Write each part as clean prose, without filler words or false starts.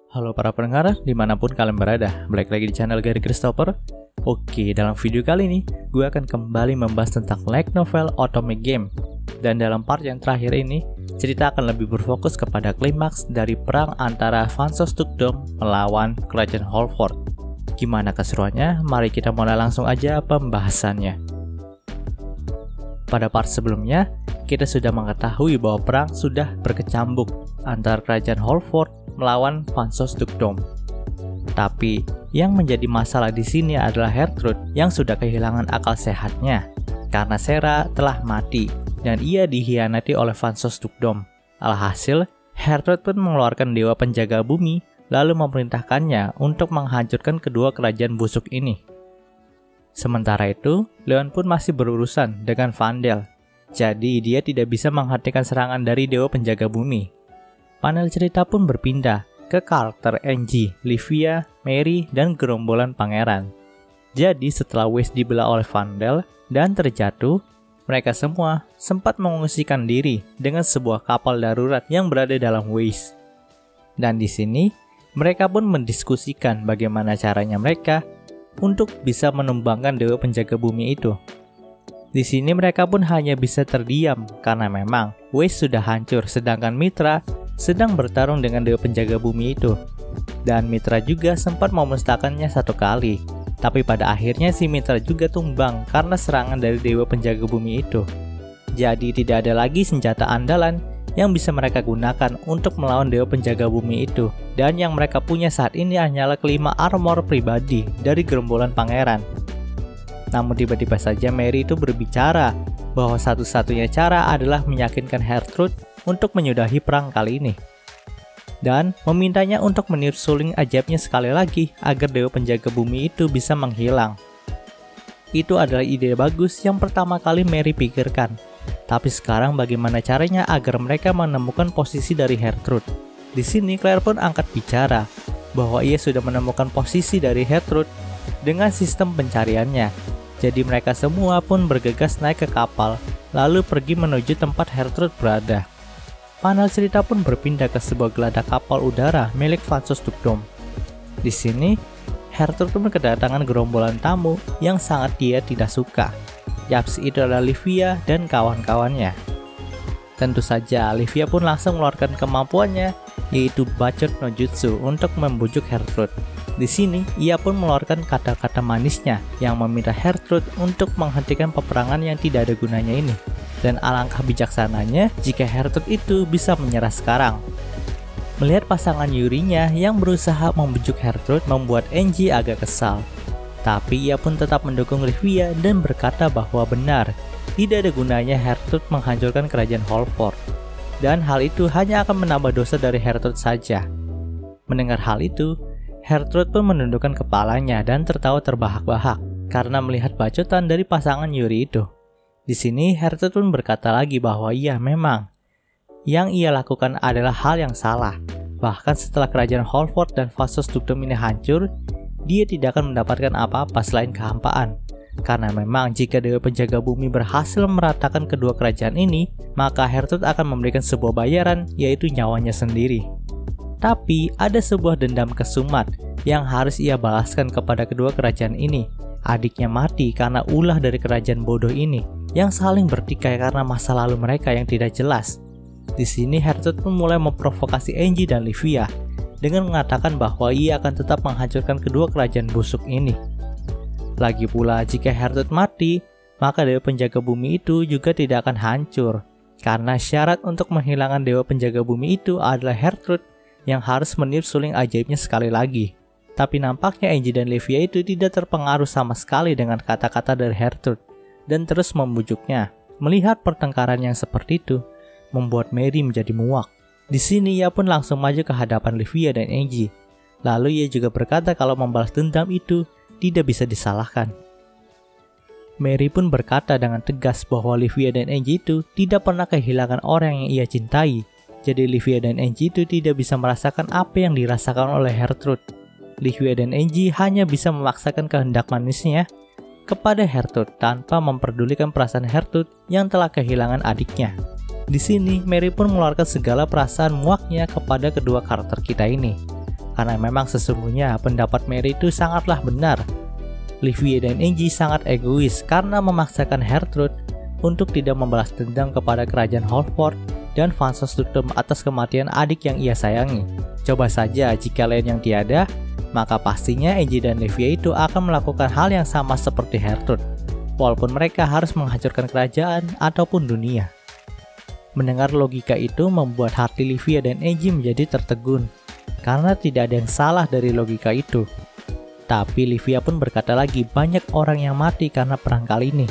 Halo para pendengar, dimanapun kalian berada, balik lagi di channel Gary Christopher. Oke, dalam video kali ini, gue akan kembali membahas tentang light novel Otome Game. Dan dalam part yang terakhir ini, cerita akan lebih berfokus kepada klimaks dari perang antara Vansos Tukdom melawan Kerajaan Holford. Gimana keseruannya? Mari kita mulai langsung aja pembahasannya. Pada part sebelumnya, kita sudah mengetahui bahwa perang sudah berkecambuk antara Kerajaan Holford melawan Vansos Tukdom. Tapi yang menjadi masalah di sini adalah Hertrude yang sudah kehilangan akal sehatnya karena Sera telah mati dan ia dikhianati oleh Vansos Tukdom. Alhasil, Hertrude pun mengeluarkan dewa penjaga bumi lalu memerintahkannya untuk menghancurkan kedua kerajaan busuk ini. Sementara itu, Leon pun masih berurusan dengan Vandel. Jadi dia tidak bisa menghentikan serangan dari dewa penjaga bumi. Panel cerita pun berpindah ke karakter Angie, Livia, Mary, dan gerombolan pangeran. Jadi setelah Weiss dibelah oleh Vandel dan terjatuh, mereka semua sempat mengungsikan diri dengan sebuah kapal darurat yang berada dalam Weiss. Dan di sini, mereka pun mendiskusikan bagaimana caranya mereka untuk bisa menumbangkan dewa penjaga bumi itu. Di sini mereka pun hanya bisa terdiam karena memang Weiss sudah hancur sedangkan Mitra sedang bertarung dengan dewa penjaga bumi itu. Dan Mitra juga sempat memusnahkannya satu kali. Tapi pada akhirnya si Mitra juga tumbang karena serangan dari dewa penjaga bumi itu. Jadi tidak ada lagi senjata andalan yang bisa mereka gunakan untuk melawan dewa penjaga bumi itu. Dan yang mereka punya saat ini hanyalah kelima armor pribadi dari gerombolan pangeran. Namun tiba-tiba saja Mary itu berbicara bahwa satu-satunya cara adalah meyakinkan Hertrude untuk menyudahi perang kali ini. Dan memintanya untuk meniup suling ajaibnya sekali lagi agar dewa penjaga bumi itu bisa menghilang. Itu adalah ide bagus yang pertama kali Mary pikirkan. Tapi sekarang bagaimana caranya agar mereka menemukan posisi dari Hertrude? Di sini Claire pun angkat bicara bahwa ia sudah menemukan posisi dari Hertrude dengan sistem pencariannya. Jadi mereka semua pun bergegas naik ke kapal lalu pergi menuju tempat Hertrude berada. Panel cerita pun berpindah ke sebuah geladak kapal udara milik Vansos Tukdom. Di sini, Hertrude pun kedatangan gerombolan tamu yang sangat dia tidak suka. Yaps, itu adalah Livia dan kawan-kawannya. Tentu saja, Livia pun langsung mengeluarkan kemampuannya, yaitu Bacot no Jutsu untuk membujuk Hertrude. Di sini, ia pun mengeluarkan kata-kata manisnya yang meminta Hertrude untuk menghentikan peperangan yang tidak ada gunanya ini. Dan alangkah bijaksananya jika Hertrude itu bisa menyerah sekarang. Melihat pasangan Yurinya yang berusaha membujuk Hertrude membuat Angie agak kesal. Tapi ia pun tetap mendukung Livia dan berkata bahwa benar, tidak ada gunanya Hertrude menghancurkan kerajaan Holford. Dan hal itu hanya akan menambah dosa dari Hertrude saja. Mendengar hal itu, Hertrude pun menundukkan kepalanya dan tertawa terbahak-bahak karena melihat bacotan dari pasangan Yuri itu. Di sini Hertrude pun berkata lagi bahwa iya memang yang ia lakukan adalah hal yang salah. Bahkan setelah kerajaan Holford dan Vansos Tukdom ini hancur, dia tidak akan mendapatkan apa-apa selain kehampaan. Karena memang jika dewa penjaga bumi berhasil meratakan kedua kerajaan ini, maka Hertrude akan memberikan sebuah bayaran, yaitu nyawanya sendiri. Tapi ada sebuah dendam kesumat yang harus ia balaskan kepada kedua kerajaan ini. Adiknya mati karena ulah dari kerajaan bodoh ini yang saling bertikai karena masa lalu mereka yang tidak jelas. Di sini Hertrude pun mulai memprovokasi Angie dan Livia dengan mengatakan bahwa ia akan tetap menghancurkan kedua kerajaan busuk ini. Lagi pula jika Hertrude mati, maka dewa penjaga bumi itu juga tidak akan hancur. Karena syarat untuk menghilangkan dewa penjaga bumi itu adalah Hertrude yang harus meniup suling ajaibnya sekali lagi. Tapi nampaknya Angie dan Livia itu tidak terpengaruh sama sekali dengan kata-kata dari Hertrude dan terus membujuknya. Melihat pertengkaran yang seperti itu, membuat Mary menjadi muak. Di sini ia pun langsung maju ke hadapan Livia dan Angie. Lalu ia juga berkata kalau membalas dendam itu tidak bisa disalahkan. Mary pun berkata dengan tegas bahwa Livia dan Angie itu tidak pernah kehilangan orang yang ia cintai. Jadi Livia dan Angie itu tidak bisa merasakan apa yang dirasakan oleh Hertrude. Livia dan Angie hanya bisa memaksakan kehendak manisnya kepada Hertrude tanpa memperdulikan perasaan Hertrude yang telah kehilangan adiknya. Di sini, Mary pun mengeluarkan segala perasaan muaknya kepada kedua karakter kita ini. karena memang sesungguhnya pendapat Mary itu sangatlah benar. Livia dan Angie sangat egois karena memaksakan Gertrude untuk tidak membalas dendam kepada kerajaan Holford dan Vansos Dukdom atas kematian adik yang ia sayangi. Coba saja jika Leon yang tiada, maka pastinya Angie dan Livia itu akan melakukan hal yang sama seperti Gertrude, walaupun mereka harus menghancurkan kerajaan ataupun dunia. Mendengar logika itu membuat hati Livia dan Angie menjadi tertegun, karena tidak ada yang salah dari logika itu. Tapi Livia pun berkata lagi, banyak orang yang mati karena perang kali ini.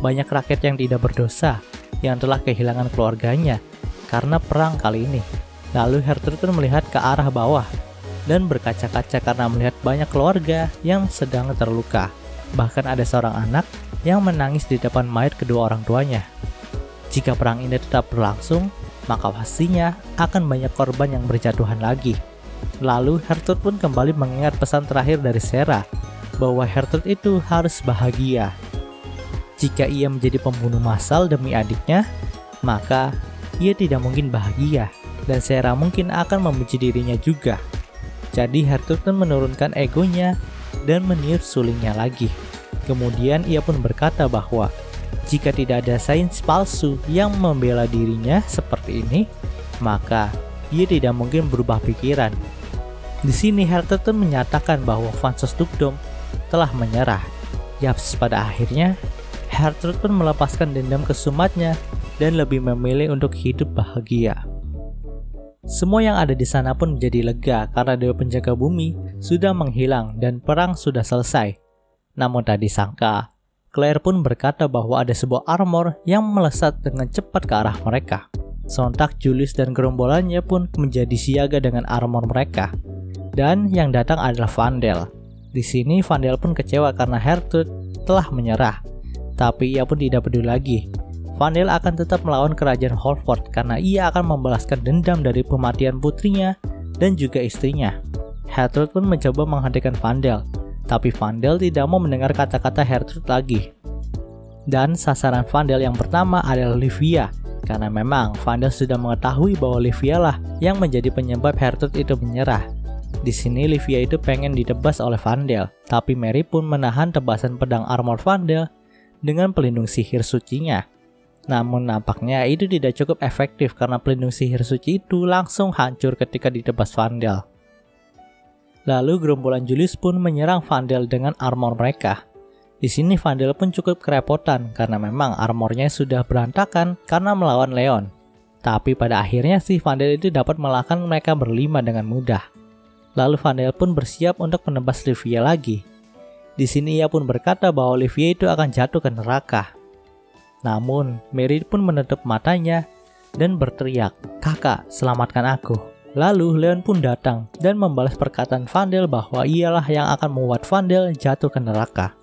Banyak rakyat yang tidak berdosa, yang telah kehilangan keluarganya karena perang kali ini. Lalu Gertrude pun melihat ke arah bawah, dan berkaca-kaca karena melihat banyak keluarga yang sedang terluka. Bahkan ada seorang anak yang menangis di depan mayat kedua orang tuanya. Jika perang ini tetap berlangsung, maka pastinya akan banyak korban yang berjatuhan lagi. Lalu Gertrude pun kembali mengingat pesan terakhir dari Sarah, bahwa Gertrude itu harus bahagia. Jika ia menjadi pembunuh massal demi adiknya, maka ia tidak mungkin bahagia, dan Sarah mungkin akan membenci dirinya juga. Jadi Gertrude pun menurunkan egonya dan meniup sulingnya lagi. Kemudian ia pun berkata bahwa jika tidak ada sains palsu yang membela dirinya seperti ini, maka ia tidak mungkin berubah pikiran. Di sini Gertrude menyatakan bahwa Vansos Dukdom telah menyerah. Yaps, pada akhirnya Gertrude pun melepaskan dendam kesumatnya dan lebih memilih untuk hidup bahagia. Semua yang ada di sana pun menjadi lega karena dewa penjaga bumi sudah menghilang dan perang sudah selesai. Namun tak disangka, Claire pun berkata bahwa ada sebuah armor yang melesat dengan cepat ke arah mereka. Sontak Julius dan gerombolannya pun menjadi siaga dengan armor mereka. Dan yang datang adalah Vandel. Di sini Vandel pun kecewa karena Gertrude telah menyerah. Tapi ia pun tidak peduli lagi. Vandel akan tetap melawan kerajaan Holford karena ia akan membalaskan dendam dari kematian putrinya dan juga istrinya. Gertrude pun mencoba menghentikan Vandel, tapi Vandel tidak mau mendengar kata-kata Gertrude lagi. Dan sasaran Vandel yang pertama adalah Livia, karena memang Vandel sudah mengetahui bahwa Livia lah yang menjadi penyebab Gertrude itu menyerah. Di sini Livia itu pengen ditebas oleh Vandel, tapi Mary pun menahan tebasan pedang armor Vandel dengan pelindung sihir sucinya. Namun nampaknya itu tidak cukup efektif karena pelindung sihir suci itu langsung hancur ketika ditebas Vandel. Lalu gerombolan Julius pun menyerang Vandel dengan armor mereka. Di sini Vandel pun cukup kerepotan karena memang armornya sudah berantakan karena melawan Leon. Tapi pada akhirnya si Vandel itu dapat mengalahkan mereka berlima dengan mudah. Lalu Vandel pun bersiap untuk menebas Livia lagi. Di sini ia pun berkata bahwa Livia itu akan jatuh ke neraka. Namun Mary pun menutup matanya dan berteriak, "Kakak, selamatkan aku." Lalu Leon pun datang dan membalas perkataan Vandel bahwa ialah yang akan membuat Vandel jatuh ke neraka.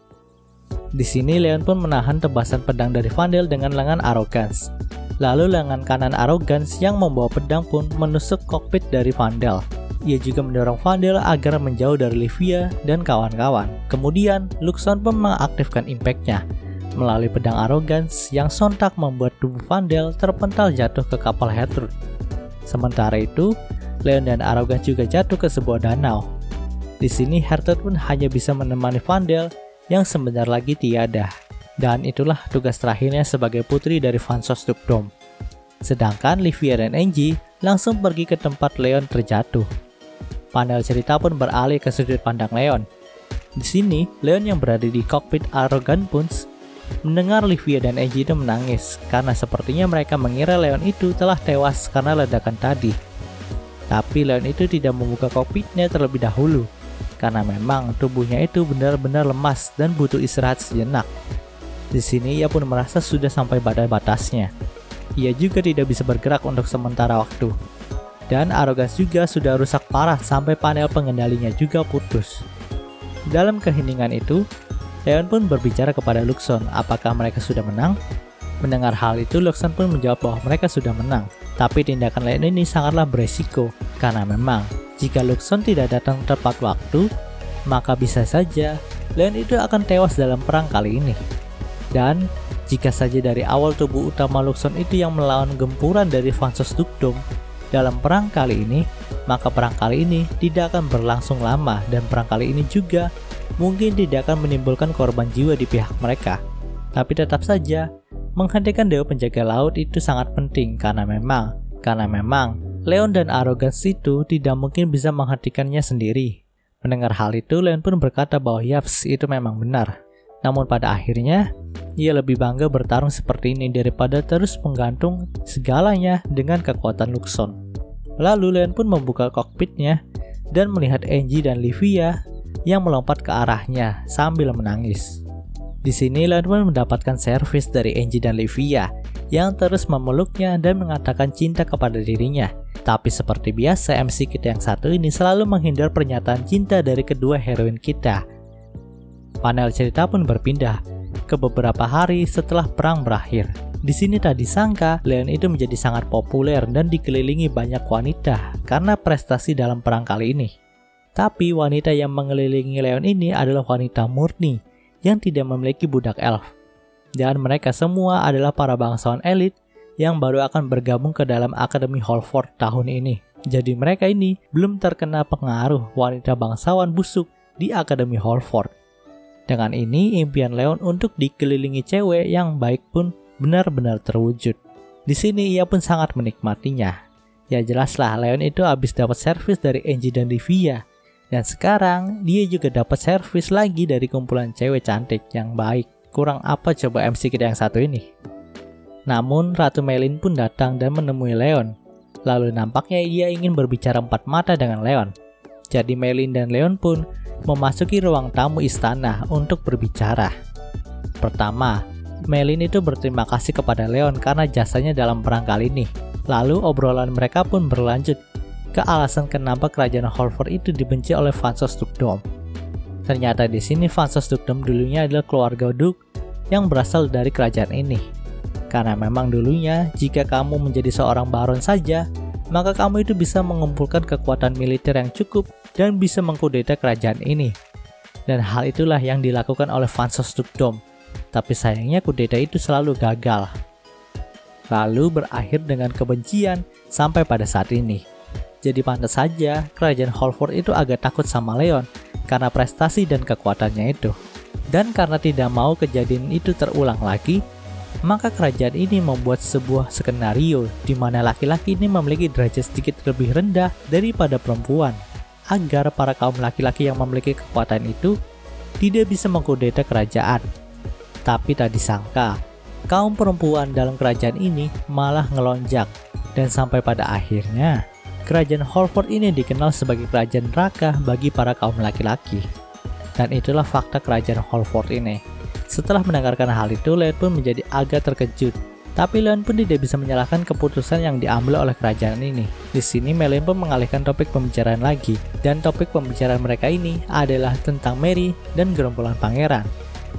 Di sini Leon pun menahan tebasan pedang dari Vandel dengan lengan Arrogance. Lalu lengan kanan Arrogance yang membawa pedang pun menusuk kokpit dari Vandel. Ia juga mendorong Vandel agar menjauh dari Livia dan kawan-kawan. Kemudian Luxon pun mengaktifkan impact-nya melalui pedang Arrogance yang sontak membuat tubuh Vandel terpental jatuh ke kapal Gertrude. Sementara itu, Leon dan Arrogance juga jatuh ke sebuah danau. Di sini Gertrude pun hanya bisa menemani Vandel yang sebentar lagi tiada. Dan itulah tugas terakhirnya sebagai putri dari Vansos Dukdom. Sedangkan Livia dan Angie langsung pergi ke tempat Leon terjatuh. Panel cerita pun beralih ke sudut pandang Leon. Di sini, Leon yang berada di kokpit Arrogance pun mendengar Livia dan Angie itu menangis karena sepertinya mereka mengira Leon itu telah tewas karena ledakan tadi. Tapi Leon itu tidak membuka kokpitnya terlebih dahulu karena memang tubuhnya itu benar-benar lemas dan butuh istirahat sejenak. Di sini ia pun merasa sudah sampai batas-batasnya. Ia juga tidak bisa bergerak untuk sementara waktu. Dan Arrogance juga sudah rusak parah sampai panel pengendalinya juga putus. Dalam keheningan itu, Leon pun berbicara kepada Luxon apakah mereka sudah menang. Mendengar hal itu, Luxon pun menjawab bahwa mereka sudah menang. Tapi tindakan Leon ini sangatlah beresiko karena memang jika Luxon tidak datang tepat waktu, maka bisa saja Leon itu akan tewas dalam perang kali ini. Dan jika saja dari awal tubuh utama Luxon itu yang melawan gempuran dari Vansos Dukdom dalam perang kali ini, maka perang kali ini tidak akan berlangsung lama dan perang kali ini juga mungkin tidak akan menimbulkan korban jiwa di pihak mereka. Tapi tetap saja, menghentikan Dewa Penjaga Laut itu sangat penting karena memang Leon dan Arrogance itu tidak mungkin bisa menghentikannya sendiri. Mendengar hal itu, Leon pun berkata bahwa yaps, itu memang benar. Namun pada akhirnya, ia lebih bangga bertarung seperti ini daripada terus menggantung segalanya dengan kekuatan Luxon. Lalu Leon pun membuka kokpitnya dan melihat Angie dan Livia yang melompat ke arahnya sambil menangis. Di sini Leon pun mendapatkan servis dari Angie dan Livia yang terus memeluknya dan mengatakan cinta kepada dirinya. Tapi seperti biasa, MC kita yang satu ini selalu menghindar pernyataan cinta dari kedua heroin kita. Panel cerita pun berpindah ke beberapa hari setelah perang berakhir. Di sini tak disangka Leon itu menjadi sangat populer dan dikelilingi banyak wanita karena prestasi dalam perang kali ini. Tapi wanita yang mengelilingi Leon ini adalah wanita murni yang tidak memiliki budak elf. Dan mereka semua adalah para bangsawan elit yang baru akan bergabung ke dalam Akademi Holford tahun ini. Jadi mereka ini belum terkena pengaruh wanita bangsawan busuk di Akademi Holford. Dengan ini, impian Leon untuk dikelilingi cewek yang baik pun benar-benar terwujud. Di sini ia pun sangat menikmatinya. Ya jelaslah, Leon itu habis dapat servis dari Angie dan Livia. Dan sekarang dia juga dapat servis lagi dari kumpulan cewek cantik yang baik. Kurang apa coba MC kita yang satu ini? Namun Ratu Melin pun datang dan menemui Leon. Lalu nampaknya ia ingin berbicara empat mata dengan Leon. Jadi Melin dan Leon pun memasuki ruang tamu istana untuk berbicara. Pertama, Melin itu berterima kasih kepada Leon karena jasanya dalam perang kali ini. Lalu obrolan mereka pun berlanjut ke alasan kenapa kerajaan Holford itu dibenci oleh Vansos Dukdom. Ternyata di sini Vansos Dukdom dulunya adalah keluarga Duke yang berasal dari kerajaan ini. Karena memang dulunya jika kamu menjadi seorang baron saja, maka kamu itu bisa mengumpulkan kekuatan militer yang cukup dan bisa mengkudeta kerajaan ini. Dan hal itulah yang dilakukan oleh Vansos Dukdom. Tapi sayangnya kudeta itu selalu gagal. Lalu berakhir dengan kebencian sampai pada saat ini. Jadi pantas saja kerajaan Holford itu agak takut sama Leon karena prestasi dan kekuatannya itu. Dan karena tidak mau kejadian itu terulang lagi, maka kerajaan ini membuat sebuah skenario di mana laki-laki ini memiliki derajat sedikit lebih rendah daripada perempuan, agar para kaum laki-laki yang memiliki kekuatan itu tidak bisa mengkudeta kerajaan. Tapi tak disangka, kaum perempuan dalam kerajaan ini malah ngelonjak, dan sampai pada akhirnya, kerajaan Holford ini dikenal sebagai kerajaan neraka bagi para kaum laki-laki. Dan itulah fakta kerajaan Holford ini. Setelah mendengarkan hal itu, Leon pun menjadi agak terkejut. Tapi Leon pun tidak bisa menyalahkan keputusan yang diambil oleh kerajaan ini. Di sini Melin pun mengalihkan topik pembicaraan lagi. Dan topik pembicaraan mereka ini adalah tentang Mary dan gerombolan pangeran.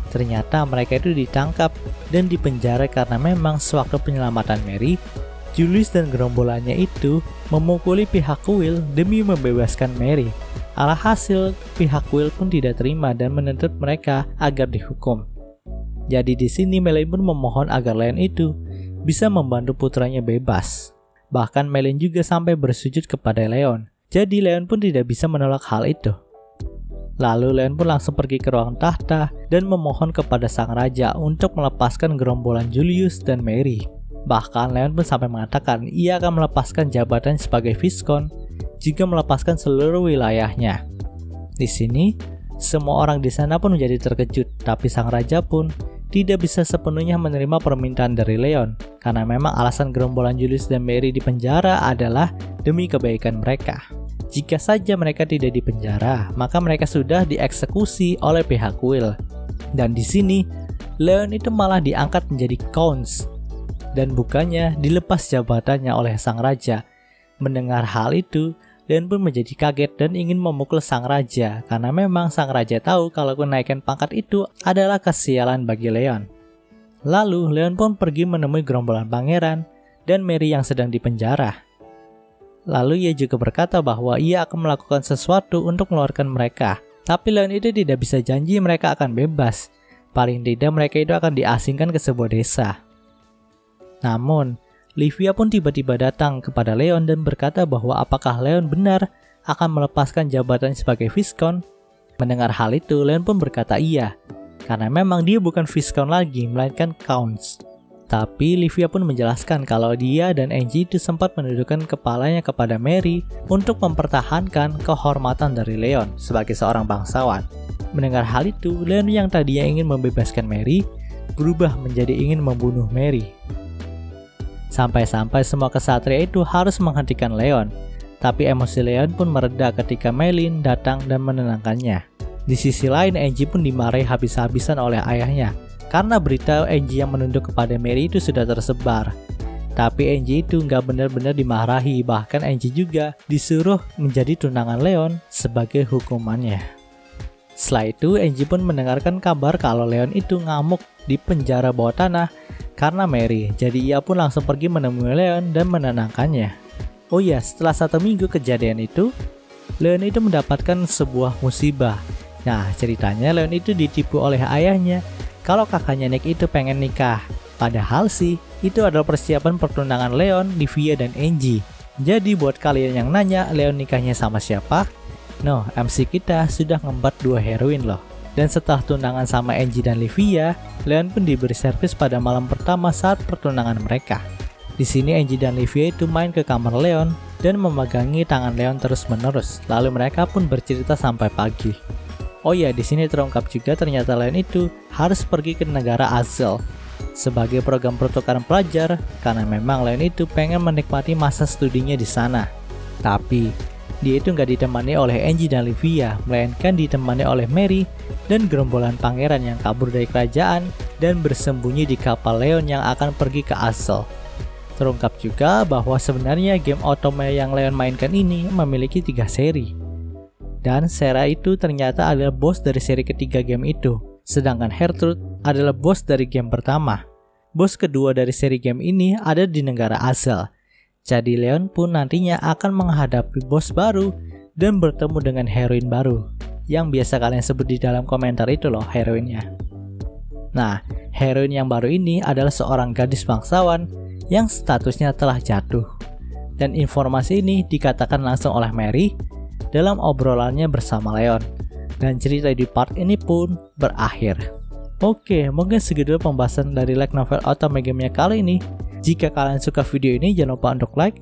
Ternyata mereka itu ditangkap dan dipenjara karena memang sewaktu penyelamatan Mary, Julius dan gerombolannya itu memukuli pihak Quill demi membebaskan Mary. Alhasil, pihak Quill pun tidak terima dan menuntut mereka agar dihukum. Jadi di sini Melin pun memohon agar Leon itu bisa membantu putranya bebas. Bahkan Melin juga sampai bersujud kepada Leon. Jadi Leon pun tidak bisa menolak hal itu. Lalu Leon pun langsung pergi ke ruang tahta dan memohon kepada sang raja untuk melepaskan gerombolan Julius dan Mary. Bahkan Leon pun sampai mengatakan ia akan melepaskan jabatan sebagai Viscount jika melepaskan seluruh wilayahnya. Di sini, semua orang di sana pun menjadi terkejut, tapi sang raja pun tidak bisa sepenuhnya menerima permintaan dari Leon, karena memang alasan gerombolan Julius dan Mary di penjara adalah demi kebaikan mereka. Jika saja mereka tidak dipenjara, maka mereka sudah dieksekusi oleh pihak Quill. Dan di sini, Leon itu malah diangkat menjadi Counts, dan bukannya dilepas jabatannya oleh sang raja. Mendengar hal itu, Leon pun menjadi kaget dan ingin memukul sang raja karena memang sang raja tahu kalau kenaikan pangkat itu adalah kesialan bagi Leon. Lalu Leon pun pergi menemui gerombolan pangeran dan Mary yang sedang dipenjara. Lalu ia juga berkata bahwa ia akan melakukan sesuatu untuk mengeluarkan mereka. Tapi Leon itu tidak bisa janji mereka akan bebas. Paling tidak mereka itu akan diasingkan ke sebuah desa. Namun, Livia pun tiba-tiba datang kepada Leon dan berkata bahwa apakah Leon benar akan melepaskan jabatan sebagai Viscount. Mendengar hal itu, Leon pun berkata iya, karena memang dia bukan Viscount lagi, melainkan Counts. Tapi Livia pun menjelaskan kalau dia dan Angie itu sempat menundukkan kepalanya kepada Mary untuk mempertahankan kehormatan dari Leon sebagai seorang bangsawan. Mendengar hal itu, Leon yang tadinya ingin membebaskan Mary berubah menjadi ingin membunuh Mary. Sampai-sampai semua kesatria itu harus menghentikan Leon. Tapi emosi Leon pun mereda ketika Maylin datang dan menenangkannya. Di sisi lain, Angie pun dimarahi habis-habisan oleh ayahnya karena berita Angie yang menunduk kepada Mary itu sudah tersebar. Tapi Angie itu nggak benar-benar dimarahi, bahkan Angie juga disuruh menjadi tunangan Leon sebagai hukumannya. Setelah itu, Angie pun mendengarkan kabar kalau Leon itu ngamuk di penjara bawah tanah karena Mary, jadi ia pun langsung pergi menemui Leon dan menenangkannya. Oh iya, setelah 1 minggu kejadian itu, Leon itu mendapatkan sebuah musibah. Nah, ceritanya Leon itu ditipu oleh ayahnya kalau kakaknya Nick itu pengen nikah. Padahal sih, itu adalah persiapan pertunangan Leon, Livia, dan Angie. Jadi buat kalian yang nanya Leon nikahnya sama siapa? No, MC kita sudah ngembat 2 heroin loh. Dan setelah tunangan sama Angie dan Livia, Leon pun diberi servis pada malam pertama saat pertunangan mereka. Di sini Angie dan Livia itu main ke kamar Leon dan memegangi tangan Leon terus-menerus. Lalu mereka pun bercerita sampai pagi. Oh ya, di sini terungkap juga ternyata Leon itu harus pergi ke negara Azel sebagai program pertukaran pelajar karena memang Leon itu pengen menikmati masa studinya di sana. Tapi dia itu nggak ditemani oleh Angie dan Livia, melainkan ditemani oleh Mary dan gerombolan pangeran yang kabur dari kerajaan dan bersembunyi di kapal Leon yang akan pergi ke Azel. Terungkap juga bahwa sebenarnya game otome yang Leon mainkan ini memiliki 3 seri. Dan Sarah itu ternyata adalah bos dari seri ketiga game itu. Sedangkan Gertrude adalah bos dari game pertama. Bos kedua dari seri game ini ada di negara Azel. Jadi Leon pun nantinya akan menghadapi bos baru dan bertemu dengan heroin baru. Yang biasa kalian sebut di dalam komentar itu loh heroinnya. Nah, heroin yang baru ini adalah seorang gadis bangsawan yang statusnya telah jatuh. Dan informasi ini dikatakan langsung oleh Mary dalam obrolannya bersama Leon. Dan cerita di part ini pun berakhir. Oke, mungkin segitu pembahasan dari light novel otome gamenya kali ini. Jika kalian suka video ini, jangan lupa untuk like,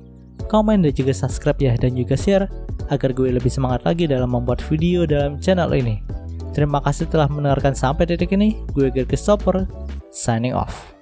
komen, dan juga subscribe ya, dan juga share agar gue lebih semangat lagi dalam membuat video dalam channel ini. Terima kasih telah mendengarkan sampai detik ini. Gue Gerke Stopper, signing off.